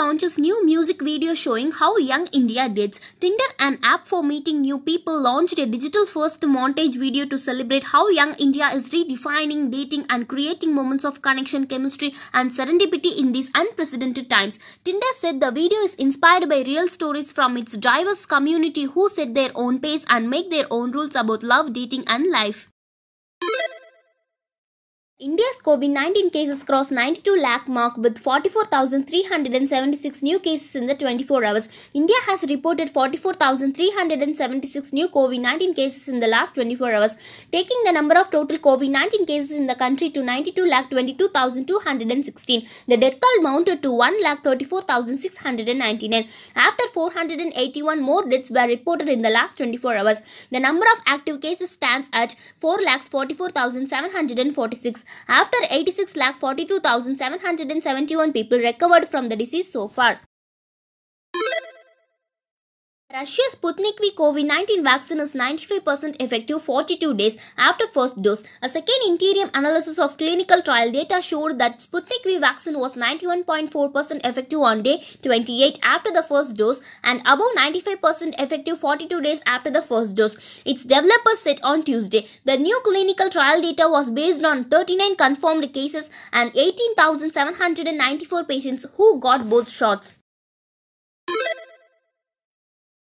launches new music video showing how young India dates. Tinder, an app for meeting new people, launched a digital-first montage video to celebrate how young India is redefining dating and creating moments of connection, chemistry, and serendipity in these unprecedented times. Tinder said the video is inspired by real stories from its diverse community who set their own pace and make their own rules about love, dating, and life. India's COVID-19 cases crossed 92 lakh mark with 44,376 new cases in the 24 hours. India has reported 44,376 new COVID-19 cases in the last 24 hours, taking the number of total COVID-19 cases in the country to 92,22,216. The death toll mounted to 1,34,699 after 481 more deaths were reported in the last 24 hours. The number of active cases stands at 4,44,746. After 86,42,771 people recovered from the disease so far. Russia's Sputnik V COVID-19 vaccine is 95% effective 42 days after first dose. A second interim analysis of clinical trial data showed that Sputnik V vaccine was 91.4% effective on day 28 after the first dose and above 95% effective 42 days after the first dose. Its developers said on Tuesday. The new clinical trial data was based on 39 confirmed cases and 18,794 patients who got both shots.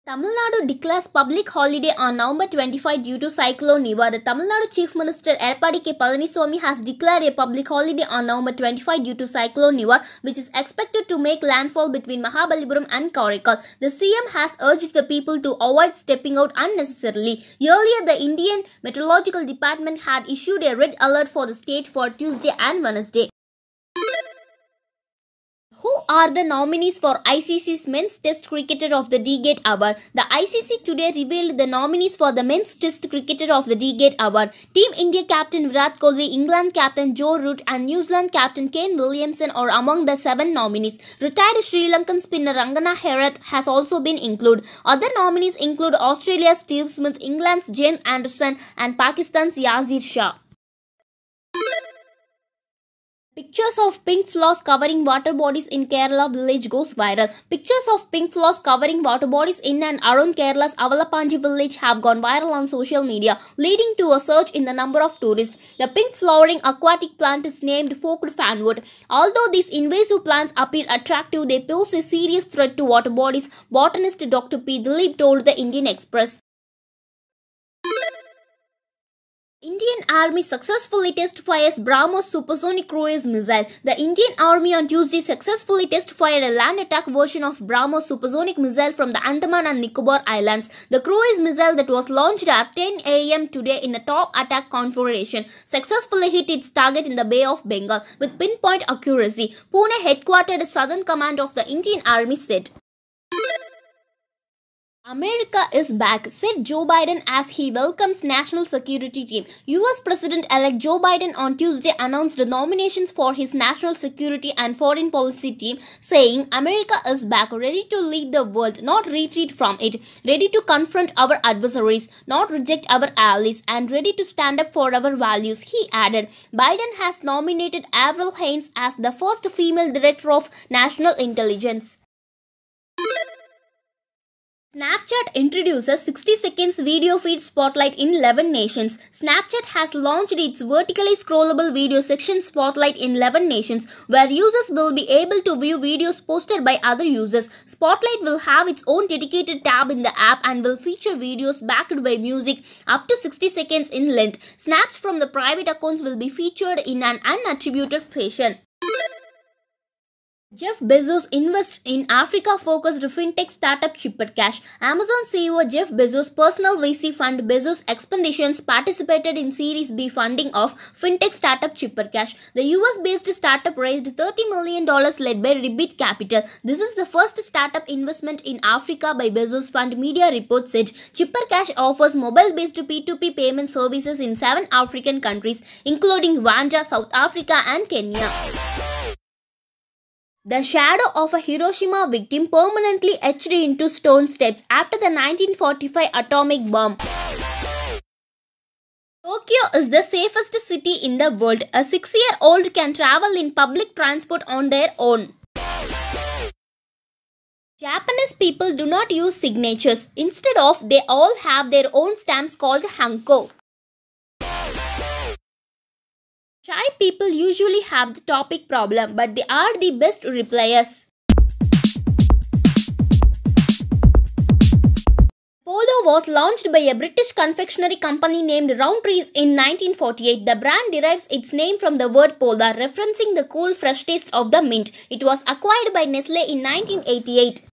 Tamil Nadu declares public holiday on November 25 due to Cyclone Niva. The Tamil Nadu Chief Minister Edappadi K. Palaniswamy has declared a public holiday on November 25 due to Cyclone Niva, which is expected to make landfall between Mahabalipuram and Karaikal. The CM has urged the people to avoid stepping out unnecessarily. Earlier, the Indian Meteorological Department had issued a red alert for the state for Tuesday and Wednesday. Who are the nominees for ICC's Men's Test Cricketer of the Decade Award? The ICC today revealed the nominees for the Men's Test Cricketer of the Decade Award. Team India captain Virat Kohli, England captain Joe Root and New Zealand captain Kane Williamson are among the 7 nominees. Retired Sri Lankan spinner Rangana Herath has also been included. Other nominees include Australia's Steve Smith, England's James Anderson and Pakistan's Yazir Shah. Pictures of pink floors covering water bodies in Kerala village goes viral. Pictures of pink floors covering water bodies in and around Kerala's Avalapandi village have gone viral on social media, leading to a surge in the number of tourists. The pink flowering aquatic plant is named forked fanwood. Although these invasive plants appear attractive, they pose a serious threat to water bodies, botanist Dr. P. Dilip told the Indian Express. Indian Army successfully test fires BrahMos supersonic cruise missile. The Indian Army on Tuesday successfully test fired a land attack version of BrahMos supersonic missile from the Andaman and Nicobar Islands. The cruise missile that was launched at 10 a.m. today in a top attack configuration successfully hit its target in the Bay of Bengal with pinpoint accuracy, Pune headquartered Southern Command of the Indian Army said. America is back, said Joe Biden as he welcomes National Security Team. US President-elect Joe Biden on Tuesday announced the nominations for his National Security and Foreign Policy Team, saying America is back, ready to lead the world, not retreat from it, ready to confront our adversaries, not reject our allies, and ready to stand up for our values, he added. Biden has nominated Avril Haines as the first female director of national intelligence. Snapchat introduces 60 seconds video feed Spotlight in 11 nations. Snapchat has launched its vertically scrollable video section Spotlight in 11 nations, where users will be able to view videos posted by other users. Spotlight will have its own dedicated tab in the app and will feature videos backed by music up to 60 seconds in length. Snaps from the private accounts will be featured in an unattributed fashion. Jeff Bezos invests in Africa-focused fintech startup ChipperCash. Amazon CEO Jeff Bezos' personal VC fund Bezos Expeditions participated in Series B funding of fintech startup ChipperCash. The US-based startup raised $30 million led by Ribbit Capital. This is the first startup investment in Africa by Bezos Fund, media reports said. ChipperCash offers mobile-based P2P payment services in 7 African countries, including Rwanda, South Africa, and Kenya. The shadow of a Hiroshima victim permanently etched into stone steps after the 1945 atomic bomb. Tokyo is the safest city in the world. A 6-year-old can travel in public transport on their own. Japanese people do not use signatures. Instead of, they all have their own stamps called hanko. Shy people usually have the topic problem, but they are the best repliers. Polo was launched by a British confectionery company named Rowntree's in 1948. The brand derives its name from the word polar, referencing the cool, fresh taste of the mint. It was acquired by Nestle in 1988.